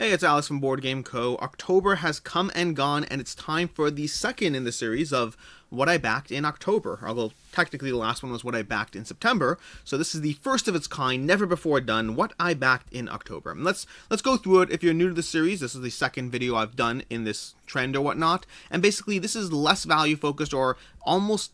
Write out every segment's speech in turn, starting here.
Hey, it's Alex from Boardgame Co. October has come and gone, and it's time for the second in the series of what I backed in October. Although technically the last one was what I backed in September, so this is the first of its kind, never before done, what I backed in October. And let's go through it. If you're new to the series, this is the second video I've done in this trend or whatnot, and basically this is less value focused, or almost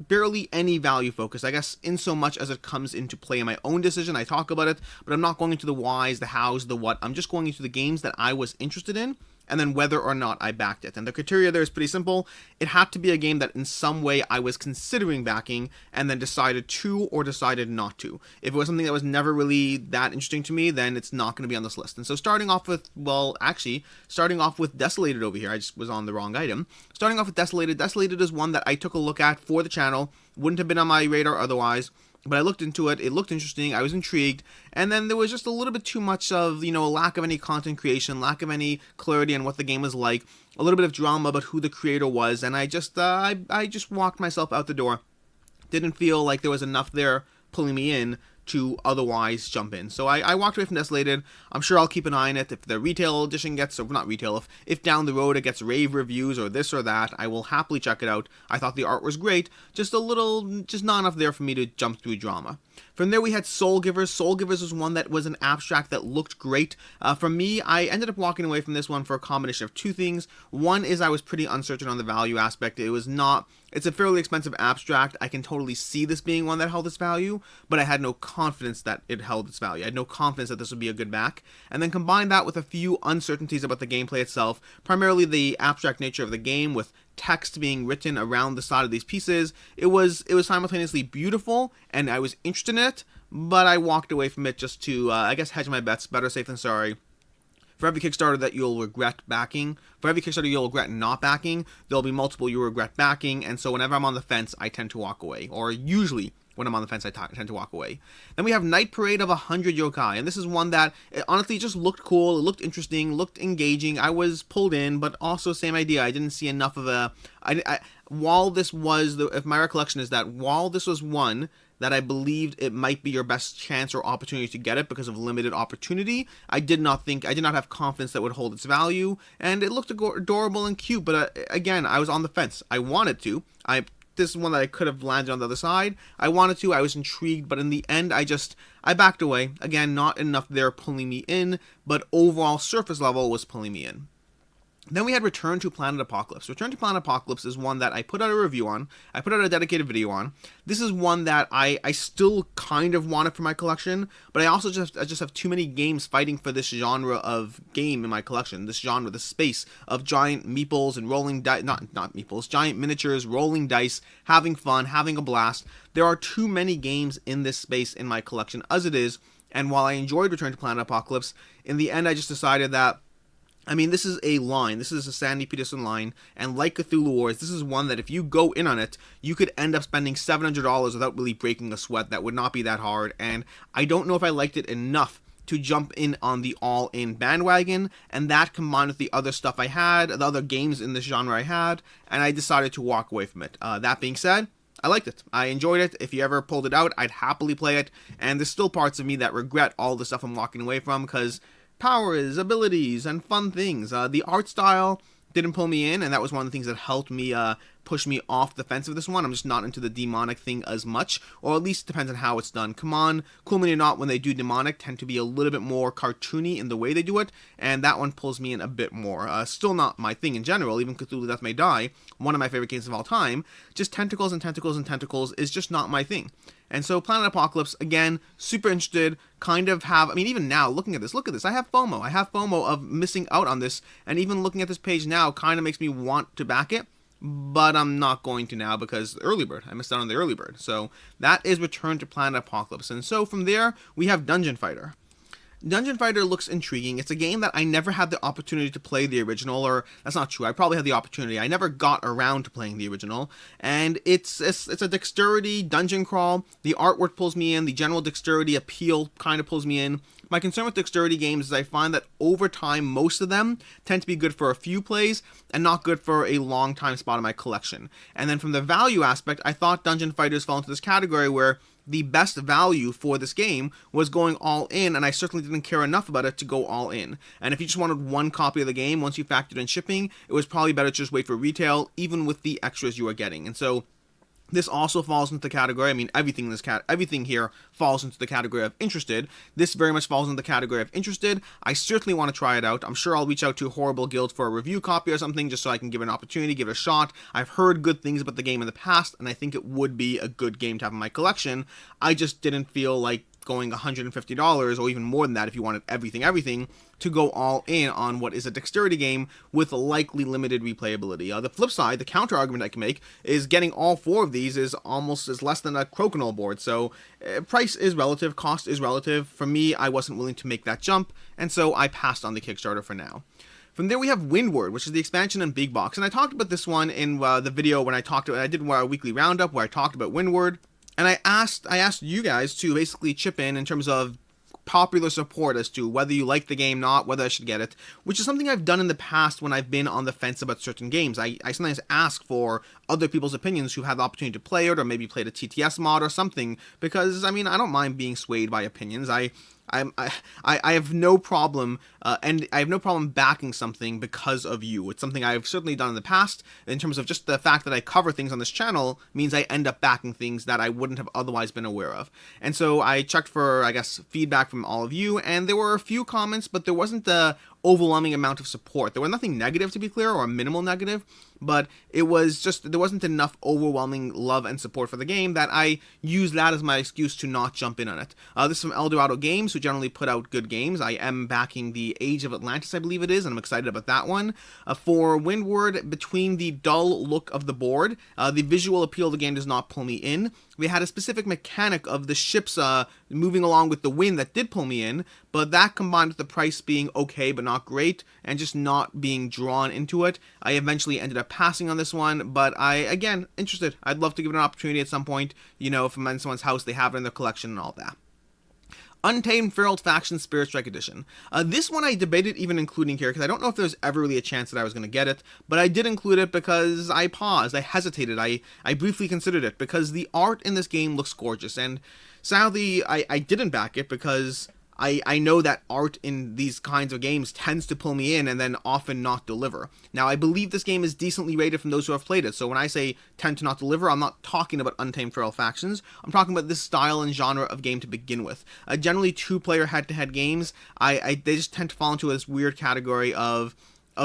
barely any value focused, I guess, in so much as it comes into play in my own decision. I talk about it, but I'm not going into the whys, the hows, the what. I'm just going into the games that I was interested in, and then whether or not I backed it. And the criteria there is pretty simple. It had to be a game that in some way I was considering backing and then decided to or decided not to. If it was something that was never really that interesting to me, then it's not going to be on this list. And so starting off with Desolated over here. I just was on the wrong item. Starting off with Desolated. Desolated is one that I took a look at for the channel. Wouldn't have been on my radar otherwise. But I looked into it, it looked interesting, I was intrigued, and then there was just a little bit too much of, lack of any content creation, lack of any clarity on what the game was like, a little bit of drama about who the creator was, and I just walked myself out the door. Didn't feel like there was enough there pulling me in to otherwise jump in. So I walked away from Desolated. I'm sure I'll keep an eye on it. If the retail edition gets, or not retail, if down the road it gets rave reviews or this or that, I will happily check it out. I thought the art was great, just not enough there for me to jump through drama. From there we had Soulgivers. Soulgivers was one that was an abstract that looked great. For me, I ended up walking away from this one for a combination of two things. One is I was pretty uncertain on the value aspect. It's a fairly expensive abstract. I can totally see this being one that held its value, but I had no confidence that it held its value. I had no confidence that this would be a good back. And then combine that with a few uncertainties about the gameplay itself, primarily the abstract nature of the game with text being written around the side of these pieces. It was simultaneously beautiful, and I was interested in it, but I walked away from it just to, hedge my bets. Better safe than sorry. For every Kickstarter that you'll regret backing, for every Kickstarter you'll regret not backing, there'll be multiple you'll regret backing, and so whenever I'm on the fence, I tend to walk away. Or usually, when I'm on the fence, I tend to walk away. Then we have Night Parade of 100 Yokai, and this is one that, honestly, just looked cool, it looked interesting, looked engaging. I was pulled in, but also same idea. I didn't see enough of a... while this was, if my recollection is that, while this was one that I believed it might be your best chance or opportunity to get it because of limited opportunity, I did not have confidence that would hold its value, and it looked adorable and cute, but again, I was on the fence. I wanted to. This is one that I could have landed on the other side. I wanted to, I was intrigued, but in the end, I backed away. Again, not enough there pulling me in, but overall surface level was pulling me in. Then we had Return to Planet Apocalypse. Return to Planet Apocalypse is one that I put out a review on. I put out a dedicated video on. This is one that I still kind of wanted for my collection, but I also just have too many games fighting for this genre of game in my collection. This genre, the space of giant meeples and rolling dice, not meeples, giant miniatures, rolling dice, having fun, having a blast. There are too many games in this space in my collection as it is, and while I enjoyed Return to Planet Apocalypse, in the end I just decided that this is a line. This is a Sandy Peterson line, and like Cthulhu Wars, this is one that if you go in on it, you could end up spending $700 without really breaking a sweat. That would not be that hard, and I don't know if I liked it enough to jump in on the all-in bandwagon, and that combined with the other stuff I had, the other games in this genre I had, and I decided to walk away from it. That being said, I liked it. I enjoyed it. If you ever pulled it out, I'd happily play it, and there's still parts of me that regret all the stuff I'm walking away from, because powers, abilities, and fun things. The art style didn't pull me in, and that was one of the things that helped me push me off the fence of this one. I'm just not into the demonic thing as much, or at least it depends on how it's done. Come on, Cool Mini or Not, when they do demonic, tend to be a little bit more cartoony in the way they do it, and that one pulls me in a bit more. Still not my thing in general, even Cthulhu Death May Die, one of my favorite games of all time, just tentacles and tentacles and tentacles is just not my thing. And so Planet Apocalypse, again, super interested, even now, look at this, I have FOMO. I have FOMO of missing out on this, and even looking at this page now kind of makes me want to back it, but I'm not going to now because early bird. I missed out on the early bird. So that is Return to Planet Apocalypse. And so from there, we have Dungeon Fighter. Dungeon Fighter looks intriguing. It's a game that I never had the opportunity to play the original, or that's not true. I probably had the opportunity. I never got around to playing the original, and it's a dexterity dungeon crawl. The artwork pulls me in. The general dexterity appeal kind of pulls me in. My concern with dexterity games is I find that over time, most of them tend to be good for a few plays and not good for a long time spot in my collection. And then from the value aspect, I thought Dungeon Fighters fell into this category where the best value for this game was going all in, and I certainly didn't care enough about it to go all in. And if you just wanted one copy of the game, once you factored in shipping, it was probably better to just wait for retail, even with the extras you are getting. And so this also falls into the category, I mean, everything here falls into the category of interested. This very much falls into the category of interested. I certainly want to try it out. I'm sure I'll reach out to Horrible Guild for a review copy or something, just so I can give it an opportunity, give it a shot. I've heard good things about the game in the past, and I think it would be a good game to have in my collection. I just didn't feel like going $150 or even more than that if you wanted everything to go all in on what is a dexterity game with likely limited replayability. The flip side, the counter argument I can make, is getting all 4 of these is almost as less than a Crokinole board. So price is relative, cost is relative. For me, I wasn't willing to make that jump, and so I passed on the Kickstarter for now. From there we have Windward, which is the expansion in Big Box, and I talked about this one in the video when I did a weekly roundup where I talked about Windward. And I asked you guys to basically chip in terms of popular support as to whether you like the game, not whether I should get it, which is something I've done in the past when I've been on the fence about certain games. I sometimes ask for other people's opinions who have the opportunity to play it or maybe played a TTS mod or something, because, I mean, I don't mind being swayed by opinions. I have no problem, and I have no problem backing something because of you. It's something I've certainly done in the past. In terms of just the fact that I cover things on this channel means I end up backing things that I wouldn't have otherwise been aware of. And so I checked for, I guess, feedback from all of you, and there were a few comments, but there wasn't the overwhelming amount of support. There was nothing negative, to be clear, or a minimal negative, but it was just, there wasn't enough overwhelming love and support for the game that I used that as my excuse to not jump in on it. This is from Eldorado Games, who generally put out good games. I am backing the Age of Atlantis, I believe it is, and I'm excited about that one. For Windward, between the dull look of the board, the visual appeal of the game does not pull me in. We had a specific mechanic of the ships moving along with the wind that did pull me in, but that combined with the price being okay but not great, and just not being drawn into it, I eventually ended up passing on this one. But again, interested. I'd love to give it an opportunity at some point, you know, if I'm in someone's house, they have it in their collection and all that. Untamed Feral Faction Spirit Strike Edition. This one I debated even including here, because I don't know if there's ever really a chance that I was going to get it, but I did include it because I paused, I hesitated, I briefly considered it, because the art in this game looks gorgeous, and sadly, I didn't back it because I know that art in these kinds of games tends to pull me in and then often not deliver. Now, I believe this game is decently rated from those who have played it, so when I say tend to not deliver, I'm not talking about Untamed Feral Factions. I'm talking about this style and genre of game to begin with. Generally, 2-player head-to-head games, they just tend to fall into this weird category of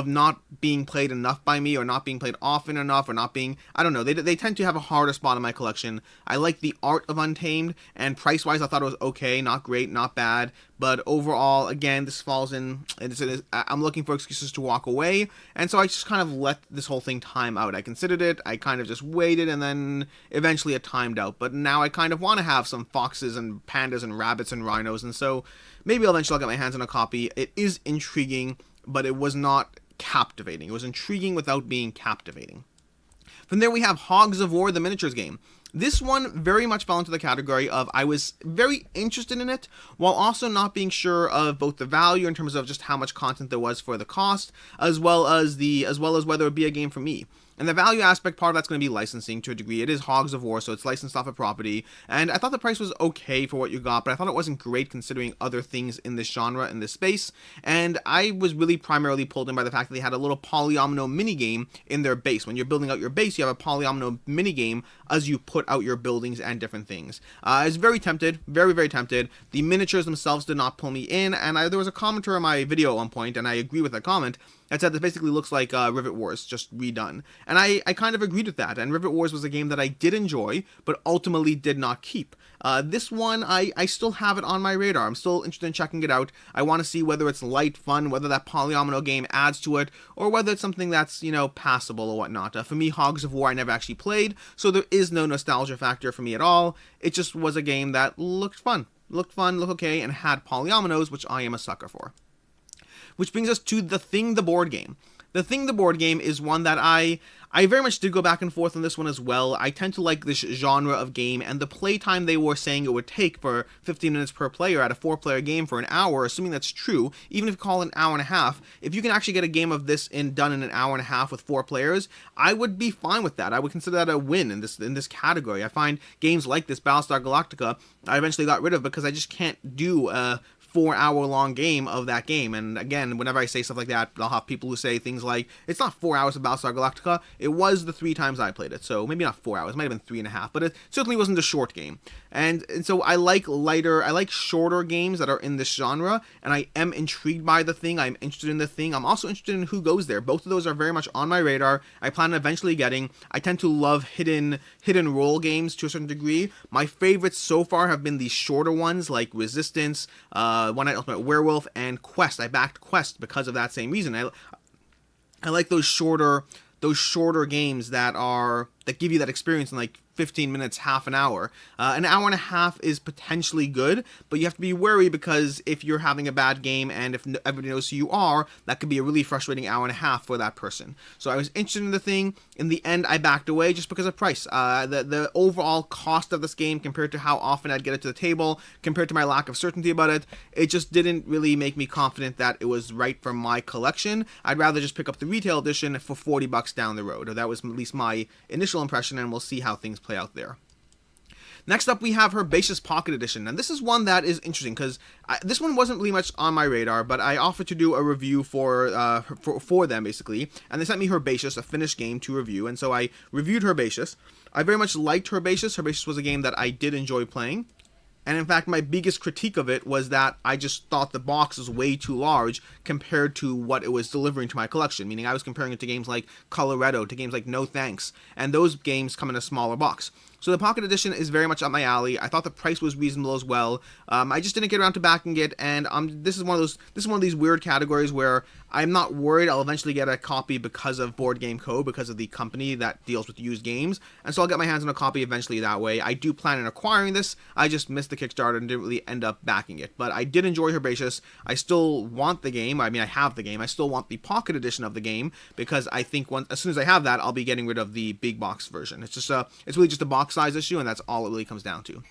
not being played enough by me, or not being played often enough, or not being, I don't know, they tend to have a harder spot in my collection. I like the art of Untamed, and price-wise I thought it was okay, not great, not bad, but overall, again, this falls in, I'm looking for excuses to walk away, and so I just kind of let this whole thing time out. I considered it, I kind of just waited, and then eventually it timed out, but now I kind of want to have some foxes and pandas and rabbits and rhinos, and so maybe eventually I'll get my hands on a copy. It is intriguing, but it was not captivating. It was intriguing without being captivating. From there we have Hogs of War, the miniatures game. This one very much fell into the category of I was very interested in it, while also not being sure of both the value in terms of just how much content there was for the cost, as well as whether it would be a game for me. And the value aspect, part of that's going to be licensing to a degree. It is Hogs of War, so it's licensed off a property. And I thought the price was okay for what you got, but I thought it wasn't great considering other things in this genre, in this space. And I was really primarily pulled in by the fact that they had a little polyomino minigame in their base. When you're building out your base, you have a polyomino minigame as you put out your buildings and different things. I was very tempted, very, very tempted. The miniatures themselves did not pull me in, and there was a commenter in my video at one point, and I agree with that comment, that said this basically looks like Rivet Wars, just redone. And I kind of agreed with that, and Rivet Wars was a game that I did enjoy, but ultimately did not keep. This one, I still have it on my radar. I'm still interested in checking it out. I want to see whether it's light fun, whether that polyomino game adds to it, or whether it's something that's, you know, passable or whatnot. For me, Hogs of War I never actually played, so there is no nostalgia factor for me at all. It just was a game that looked fun, looked okay, and had polyominoes, which I am a sucker for. Which brings us to The Thing, the board game. The board game is one that I very much did go back and forth on this one as well. I tend to like this genre of game, and the playtime they were saying it would take for 15 minutes per player at a 4-player game for an hour, assuming that's true, even if you call it an hour and a half, if you can actually get a game of this done in an hour and a half with 4 players, I would be fine with that. I would consider that a win in this category. I find games like this, Battlestar Galactica, I eventually got rid of because I just can't do a 4-hour-long game of that game. And again, whenever I say stuff like that, I'll have people who say things like, it's not 4 hours of Battlestar Galactica, it was the 3 times I played it. So maybe not 4 hours, it might have been 3.5, but it certainly wasn't a short game. And so I like shorter games that are in this genre, and I am intrigued by the thing, I'm interested in the thing, I'm also interested in who goes there. Both of those are very much on my radar. I plan on eventually getting. I tend to love hidden role games to a certain degree. My favorites so far have been these shorter ones like Resistance, One Night Ultimate Werewolf, and Quest. I backed Quest because of that same reason. I like those shorter games that give you that experience in like 15 minutes, half an hour. An hour and a half is potentially good, but you have to be wary because if you're having a bad game and if everybody knows who you are, that could be a really frustrating hour and a half for that person. So I was interested in the thing. In the end, I backed away just because of price. The overall cost of this game compared to how often I'd get it to the table, compared to my lack of certainty about it, it just didn't really make me confident that it was right for my collection. I'd rather just pick up the retail edition for $40 down the road. Or that was at least my initial impression, and we'll see how things play out there. Next up, we have Herbaceous Pocket Edition, and this is one that is interesting because this one wasn't really much on my radar, but I offered to do a review for them basically, and they sent me Herbaceous, a finished game, to review, and so I reviewed Herbaceous. I very much liked Herbaceous. Herbaceous was a game that I did enjoy playing. And in fact, my biggest critique of it was that I just thought the box was way too large compared to what it was delivering to my collection. Meaning I was comparing it to games like Colorado, to games like No Thanks, and those games come in a smaller box. So the Pocket Edition is very much up my alley. I thought the price was reasonable as well. I just didn't get around to backing it, and this is one of these weird categories where I'm not worried I'll eventually get a copy because of Boardgame Co., because of the company that deals with used games, and so I'll get my hands on a copy eventually that way. I do plan on acquiring this. I just missed the Kickstarter and didn't really end up backing it, but I did enjoy Herbaceous. I still want the game. I mean, I have the game. I still want the Pocket Edition of the game because I think as soon as I have that, I'll be getting rid of the big box version. It's really just a box size issue, and that's all it really comes down to.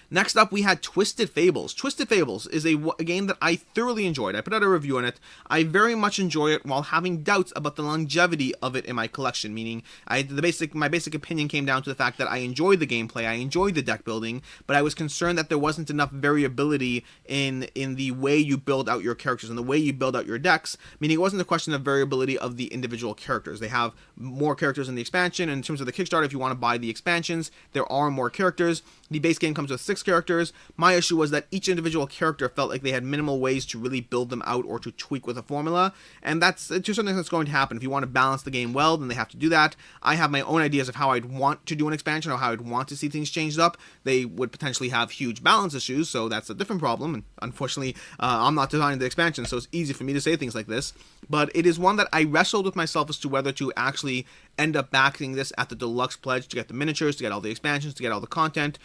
Next up, we had Twisted Fables. Twisted Fables is a game that I thoroughly enjoyed. I put out a review on it. I very much enjoy it while having doubts about the longevity of it in my collection, meaning my basic opinion came down to the fact that I enjoyed the gameplay, I enjoyed the deck building, but I was concerned that there wasn't enough variability in the way you build out your characters and the way you build out your decks, meaning it wasn't a question of variability of the individual characters. They have more characters in the expansion, and in terms of the Kickstarter, if you want to buy the expansions, there are more characters. The base game comes with 6 characters. My issue was that each individual character felt like they had minimal ways to really build them out or to tweak with a formula, and that's to a certain extent that's going to happen. If you want to balance the game well, then they have to do that. I have my own ideas of how I'd want to do an expansion or how I'd want to see things changed up. They would potentially have huge balance issues, so that's a different problem, and unfortunately, I'm not designing the expansion, so it's easy for me to say things like this, but it is one that I wrestled with myself as to whether to actually end up backing this at the deluxe pledge to get the miniatures, to get all the expansions, to get all the content.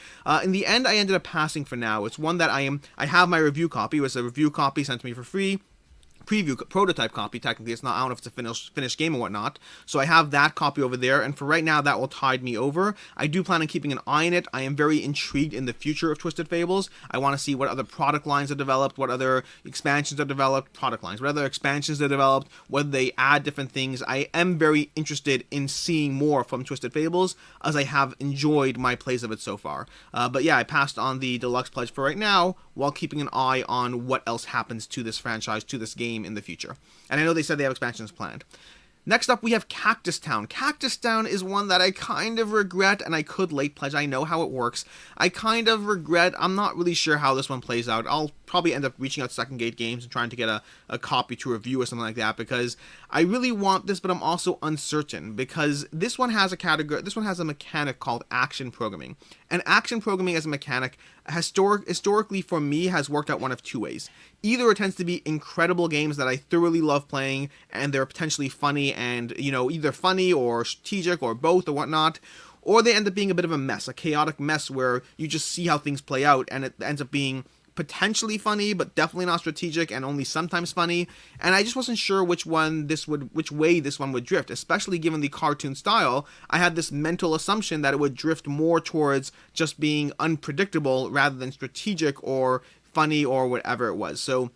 In the end, I ended up passing for now. It's one that I have my review copy. It was a review copy sent to me for free. Prototype copy, technically. It's not, I don't know if it's a finished game or whatnot, so I have that copy over there, and for right now that will tide me over. I do plan on keeping an eye on it. I am very intrigued in the future of Twisted Fables. I want to see what other product lines are developed, what other expansions are developed, what other expansions are developed, whether they add different things. I am very interested in seeing more from Twisted Fables, as I have enjoyed my plays of it so far. But yeah, I passed on the deluxe pledge for right now, while keeping an eye on what else happens to this franchise, to this game in the future. And I know they said they have expansions planned. Next up, we have Cactus Town. Cactus Town is one that I kind of regret, and I could late pledge. I know how it works. I kind of regret. I'm not really sure how this one plays out. I'll probably end up reaching out to Second Gate Games and trying to get a copy to review or something like that, because I really want this, but I'm also uncertain, because this one has a mechanic called action programming. And action programming as a mechanic, historically for me, has worked out one of two ways. Either it tends to be incredible games that I thoroughly love playing, and they're potentially funny and, either funny or strategic or both or whatnot, or they end up being a bit of a mess, a chaotic mess where you just see how things play out, and it ends up being potentially funny, but definitely not strategic and only sometimes funny. And I just wasn't sure which way this one would drift, especially given the cartoon style. I had this mental assumption that it would drift more towards just being unpredictable rather than strategic or funny or whatever it was. So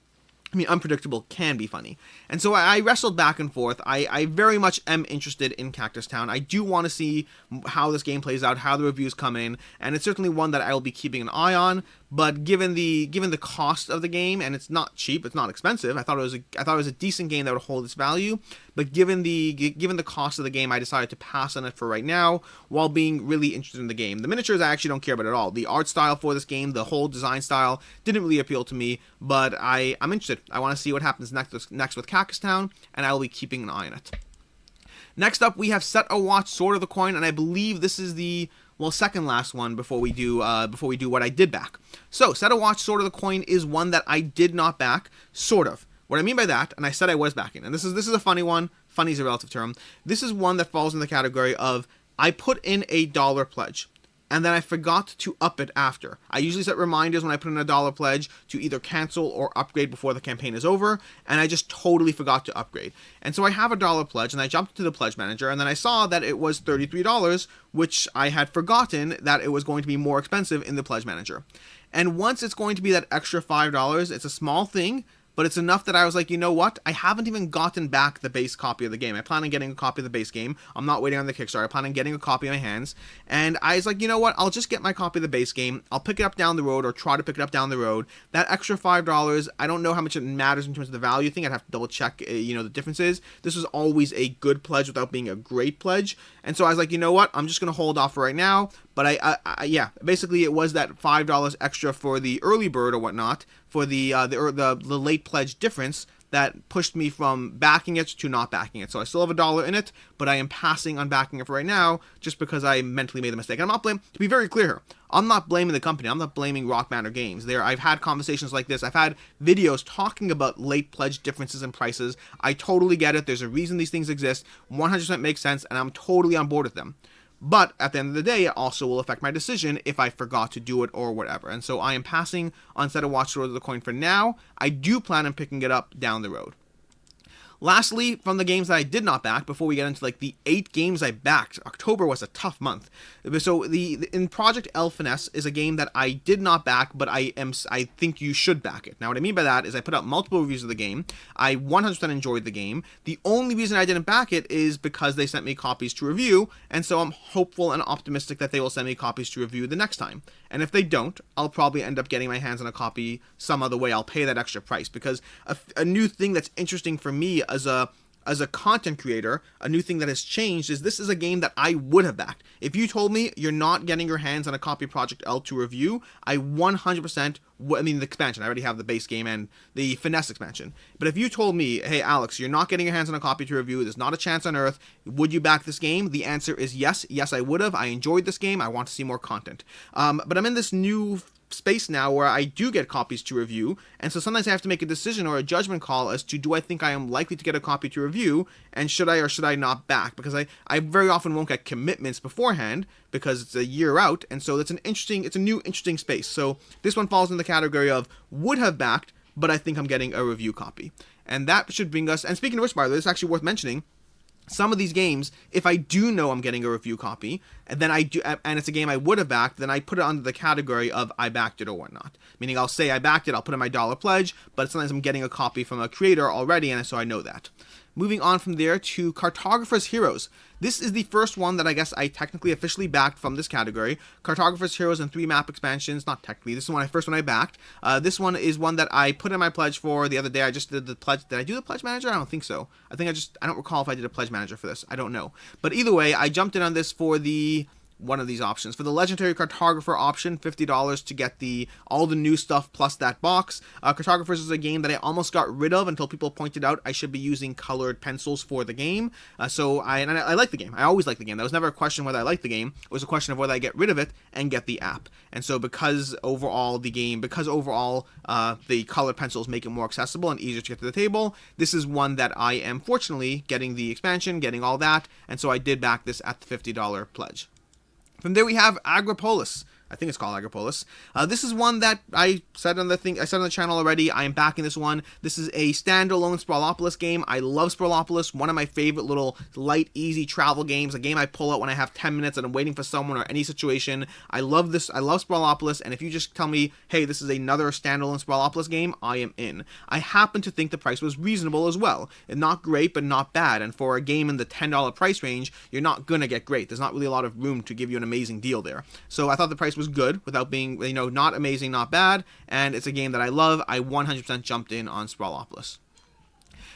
I mean, unpredictable can be funny. And so I wrestled back and forth. I very much am interested in Cactus Town. I do want to see how this game plays out, how the reviews come in, and it's certainly one that I will be keeping an eye on. But given the cost of the game, and it's not cheap, it's not expensive. I thought it was a decent game that would hold its value. But given the cost of the game, I decided to pass on it for right now, while being really interested in the game. The miniatures I actually don't care about at all. The art style for this game, the whole design style, didn't really appeal to me. But I'm interested. I want to see what happens next with Cactus Town, and I will be keeping an eye on it. Next up, we have Set a Watch Sword of the Coin, and I believe this is the second last one before we do what I did back. So, Set a Watch Sword of the Coin is one that I did not back, sort of. What I mean by that, and I said I was backing, and this is a funny one. Funny is a relative term. This is one that falls in the category of I put in a $1 pledge, and then I forgot to up it after. I usually set reminders when I put in a $1 pledge to either cancel or upgrade before the campaign is over, and I just totally forgot to upgrade. And so I have a $1 pledge, and I jumped into the pledge manager, and then I saw that it was $33, which I had forgotten that it was going to be more expensive in the pledge manager. And once it's going to be that extra $5, it's a small thing, but it's enough that I was like, you know what? I haven't even gotten back the base copy of the game. I plan on getting a copy of the base game. I'm not waiting on the Kickstarter. I plan on getting a copy in my hands. And I was like, you know what? I'll just get my copy of the base game. I'll pick it up down the road, or try to pick it up down the road. That extra $5, I don't know how much it matters in terms of the value thing. I'd have to double check, the differences. This was always a good pledge without being a great pledge. And so I was like, you know what? I'm just going to hold off for right now. But yeah, basically it was that $5 extra for the early bird or whatnot, for the late pledge difference that pushed me from backing it to not backing it. So I still have $1 in it, but I am passing on backing it for right now, just because I mentally made the mistake. And I'm not blaming, to be very clear here, I'm not blaming the company. I'm not blaming Rock Manor Games. I've had conversations like this. I've had videos talking about late pledge differences in prices. I totally get it. There's a reason these things exist. 100% makes sense, and I'm totally on board with them. But at the end of the day, it also will affect my decision if I forgot to do it or whatever. And so I am passing on Set a Watch Sword of the Coin for now. I do plan on picking it up down the road. Lastly, from the games that I did not back, before we get into the 8 games I backed, October was a tough month. So in Project L Finesse is a game that I did not back, but I think you should back it. Now what I mean by that is I put out multiple reviews of the game. I 100% enjoyed the game. The only reason I didn't back it is because they sent me copies to review, and so I'm hopeful and optimistic that they will send me copies to review the next time. And if they don't, I'll probably end up getting my hands on a copy some other way. I'll pay that extra price, because a new thing that's interesting for me as a content creator, a new thing that has changed is this is a game that I would have backed. If you told me you're not getting your hands on a copy of Project L to review, I 100%, the expansion, I already have the base game and the Finesse expansion. But if you told me, hey Alex, you're not getting your hands on a copy to review, there's not a chance on earth, would you back this game? The answer is yes. Yes, I would have. I enjoyed this game. I want to see more content. But I'm in this new space now where I do get copies to review, and so sometimes I have to make a decision or a judgment call as to, do I think I am likely to get a copy to review, and should I or should I not back, because I very often won't get commitments beforehand because it's a year out, and so it's a new interesting space. So this one falls in the category of would have backed, but I think I'm getting a review copy. And that should bring us, and speaking of which, by the way, it's actually worth mentioning, some of these games, if I do know I'm getting a review copy, and then and it's a game I would have backed, then I put it under the category of I backed it or whatnot. Meaning I'll say I backed it, I'll put in my $1 pledge, but sometimes I'm getting a copy from a creator already, and so I know that. Moving on from there to Cartographers Heroes. This is the first one that I guess I technically officially backed from this category. Cartographers Heroes and 3 map expansions. Not technically. This is the first one I backed. This one is one that I put in my pledge for the other day. I just did the pledge. Did I do the pledge manager? I don't think so. I don't recall if I did a pledge manager for this. I don't know. But either way, I jumped in on this for one of these options. For the Legendary Cartographer option, $50 to get all the new stuff plus that box. Cartographers is a game that I almost got rid of until people pointed out I should be using colored pencils for the game. So I like the game. I always like the game. That was never a question whether I like the game. It was a question of whether I get rid of it and get the app. And so because overall the colored pencils make it more accessible and easier to get to the table, this is one that I am fortunately getting the expansion, getting all that, and so I did back this at the $50 pledge. From there we have Agropolis. I think it's called Agropolis. This is one that I said on the channel already. I am backing this one. This is a standalone Sprawlopolis game. I love Sprawlopolis. One of my favorite little light, easy travel games. A game I pull out when I have 10 minutes and I'm waiting for someone or any situation. I love this. I love Sprawlopolis. And if you just tell me, hey, this is another standalone Sprawlopolis game, I am in. I happen to think the price was reasonable as well. And not great, but not bad. And for a game in the $10 price range, you're not gonna get great. There's not really a lot of room to give you an amazing deal there. So I thought the price was good without being, not amazing, not bad, and it's a game that I love. I 100% jumped in on Sprawlopolis.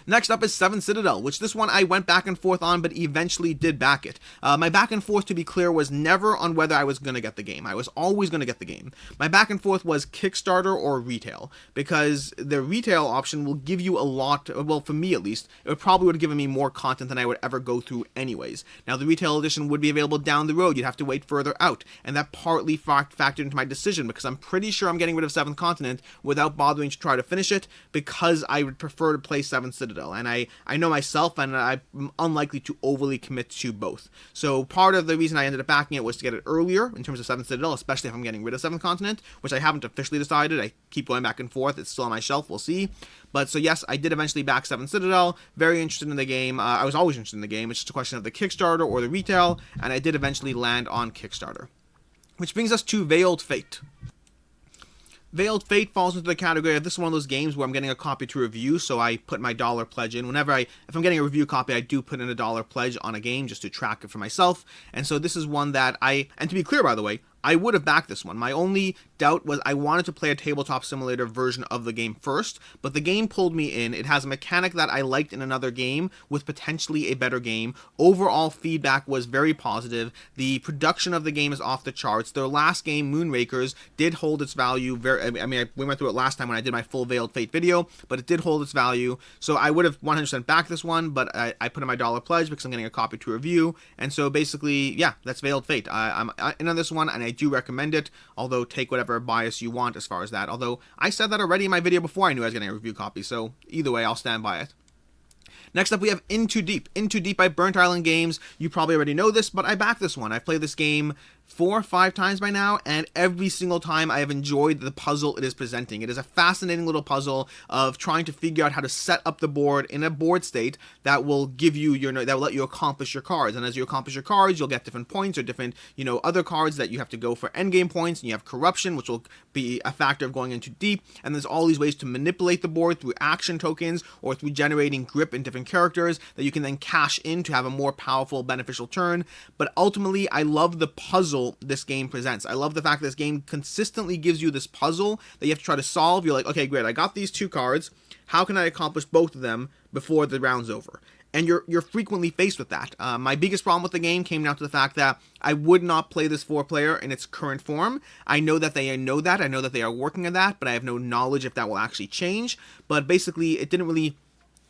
Next up is 7 Citadel, which this one I went back and forth on, but eventually did back it. My back and forth, to be clear, was never on whether I was going to get the game. I was always going to get the game. My back and forth was Kickstarter or retail, because the retail option will give you a lot, well, for me at least, it probably would have given me more content than I would ever go through anyways. Now, the retail edition would be available down the road. You'd have to wait further out, and that partly factored into my decision, because I'm pretty sure I'm getting rid of 7th Continent without bothering to try to finish it, because I would prefer to play 7 Citadel. And I know myself, and I'm unlikely to overly commit to both. So part of the reason I ended up backing it was to get it earlier in terms of 7th Citadel, especially if I'm getting rid of 7th Continent, which I haven't officially decided. I keep going back and forth. It's still on my shelf. We'll see. But so yes, I did eventually back 7th Citadel. Very interested in the game. I was always interested in the game. It's just a question of the Kickstarter or the retail, and I did eventually land on Kickstarter. Which brings us to Veiled Fate. Veiled Fate falls into the category of this is one of those games where I'm getting a copy to review, so I put my $1 pledge in. If I'm getting a review copy, I do put in a $1 pledge on a game just to track it for myself. And so this is one that and to be clear, by the way, I would have backed this one. My only doubt was I wanted to play a tabletop simulator version of the game first, but the game pulled me in. It has a mechanic that I liked in another game with potentially a better game. Overall feedback was very positive. The production of the game is off the charts. Their last game, Moonrakers, did hold its value. We went through it last time when I did my full Veiled Fate video, but it did hold its value. So I would have 100% backed this one, but I put in my $1 pledge because I'm getting a copy to review. And so basically, yeah, that's Veiled Fate. I'm in on this one, and I do recommend it, although take whatever bias you want as far as that. Although I said that already in my video before I knew I was getting a review copy, so either way, I'll stand by it. Next up, we have Into Deep. Into Deep by Burnt Island Games. You probably already know this, but I backed this one. I've played this game 4 or 5 times by now, and every single time I have enjoyed the puzzle it is presenting. It is a fascinating little puzzle of trying to figure out how to set up the board in a board state that will give you that will let you accomplish your cards. And as you accomplish your cards, you'll get different points or different, other cards that you have to go for endgame points, and you have corruption, which will be a factor of going into deep. And there's all these ways to manipulate the board through action tokens or through generating grip in different characters that you can then cash in to have a more powerful, beneficial turn. But ultimately, I love the puzzle this game presents. I love the fact that this game consistently gives you this puzzle that you have to try to solve. You're like, okay, great, I got these 2 cards. How can I accomplish both of them before the round's over? And you're frequently faced with that. My biggest problem with the game came down to the fact that I would not play this 4-player in its current form. I know that they know that. I know that they are working on that, but I have no knowledge if that will actually change. But basically, it didn't really...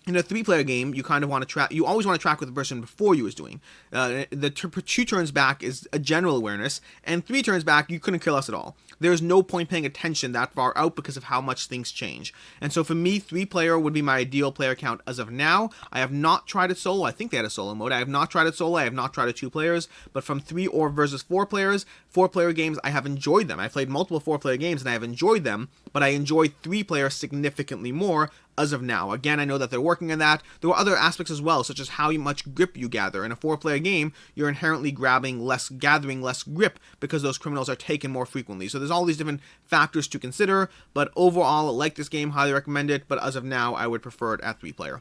In a 3-player game, you kind of want to track. You always want to track what the person before you is doing. The 2 turns back is a general awareness, and 3 turns back, you couldn't kill us at all. There's no point paying attention that far out because of how much things change. And so for me, 3-player would be my ideal player count as of now. I have not tried it solo. I think they had a solo mode. I have not tried it solo. I have not tried it 2 players. But from 3 or versus 4 players, 4-player games, I have enjoyed them. I've played multiple 4-player games and I have enjoyed them, but I enjoy 3-player significantly more as of now. Again, I know that they're working on that. There are other aspects as well, such as how much grip you gather. In a 4-player game, you're inherently gathering less grip because those criminals are taken more frequently. So there's all these different factors to consider, but overall, I like this game, highly recommend it, but as of now, I would prefer it at 3-player.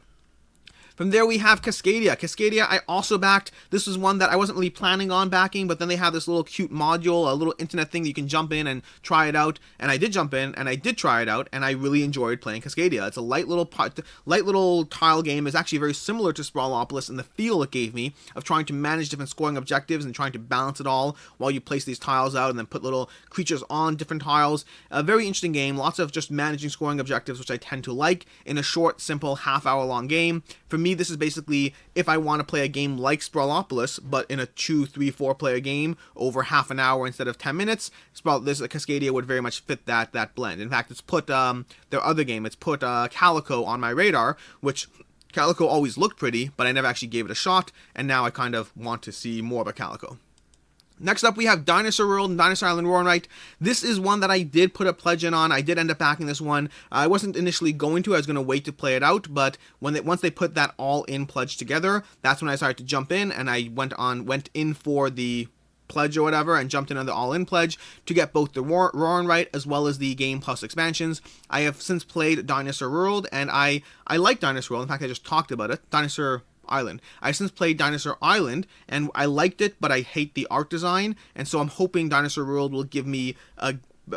From there, we have Cascadia. Cascadia, I also backed. This was one that I wasn't really planning on backing, but then they have this little cute module, a little internet thing that you can jump in and try it out. And I did jump in, and I did try it out, and I really enjoyed playing Cascadia. It's a light little tile game. It's actually very similar to Sprawlopolis in the feel it gave me of trying to manage different scoring objectives and trying to balance it all while you place these tiles out and then put little creatures on different tiles. A very interesting game. Lots of just managing scoring objectives, which I tend to like in a short, simple, half-hour-long game. For me, this is basically if I want to play a game like Sprawlopolis, but in a 2, 3, 4-player game over half an hour instead of 10 minutes, this Cascadia would very much fit that blend. In fact, it's put their other game, it's put Calico on my radar, which Calico always looked pretty, but I never actually gave it a shot, and now I kind of want to see more of a Calico. Next up, we have Dinosaur World and Dinosaur Island Roar and Write. This is one that I did put a pledge in on. I did end up backing this one. I wasn't initially going to. I was going to wait to play it out, but once they put that all-in pledge together, that's when I started to jump in, and I went in for the pledge or whatever, and jumped in on the all-in pledge to get both the Roar and Write as well as the Game Plus expansions. I have since played Dinosaur World, and I like Dinosaur World. In fact, I just talked about it. Dinosaur Island. I since played Dinosaur Island, and I liked it, but I hate the art design, and so I'm hoping Dinosaur World will give me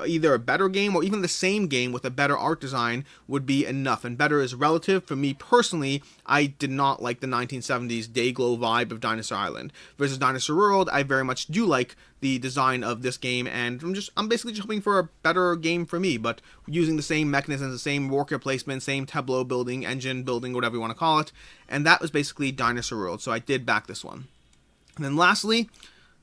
either a better game or even the same game with a better art design would be enough. And better is relative. For me personally, I did not like the 1970s Dayglow vibe of Dinosaur Island. Versus Dinosaur World, I very much do like the design of this game, and I'm basically just hoping for a better game for me, but using the same mechanisms, the same worker placement, same tableau building, engine building, whatever you want to call it. And that was basically Dinosaur World, so I did back this one. And then lastly,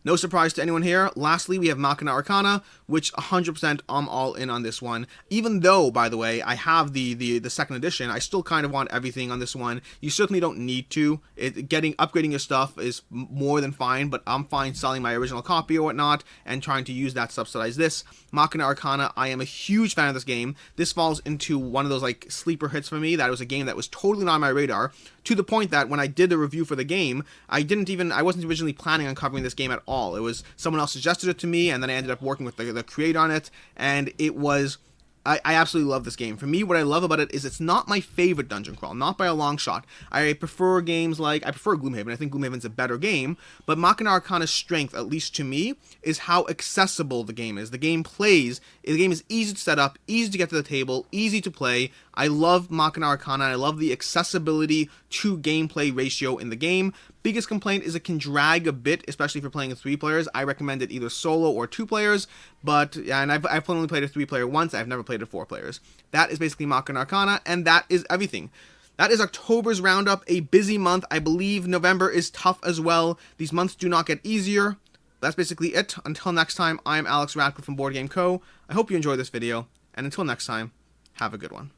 no surprise to anyone here, lastly we have Machina Arcana, which 100% I'm all in on this one. Even though, by the way, I have the second edition, I still kind of want everything on this one. You certainly don't need to. Upgrading your stuff is more than fine, but I'm fine selling my original copy or whatnot and trying to use that to subsidize this. Machina Arcana, I am a huge fan of this game. This falls into one of those like sleeper hits for me. That was a game that was totally not on my radar, to the point that when I did the review for the game, I wasn't originally planning on covering this game at all. It was someone else suggested it to me, and then I ended up working with the creator on it, and it was I absolutely love this game. For me, what I love about it is it's not my favorite dungeon crawl, not by a long shot. I prefer games like, I prefer Gloomhaven. I think Gloomhaven's a better game, but Machina Arcana's strength, at least to me, is how accessible the game is. The game is easy to set up, easy to get to the table, easy to play. I love Machina Arcana, and I love the accessibility to gameplay ratio in the game. Biggest complaint is it can drag a bit, especially if you're playing with 3 players. I recommend it either solo or 2 players, and I've only played a 3-player once. I've never played it 4 players. That is basically Machina Arcana, and that is everything. That is October's roundup, a busy month. I believe November is tough as well. These months do not get easier. That's basically it. Until next time, I am Alex Radcliffe from Boardgame Co. I hope you enjoyed this video, and until next time, have a good one.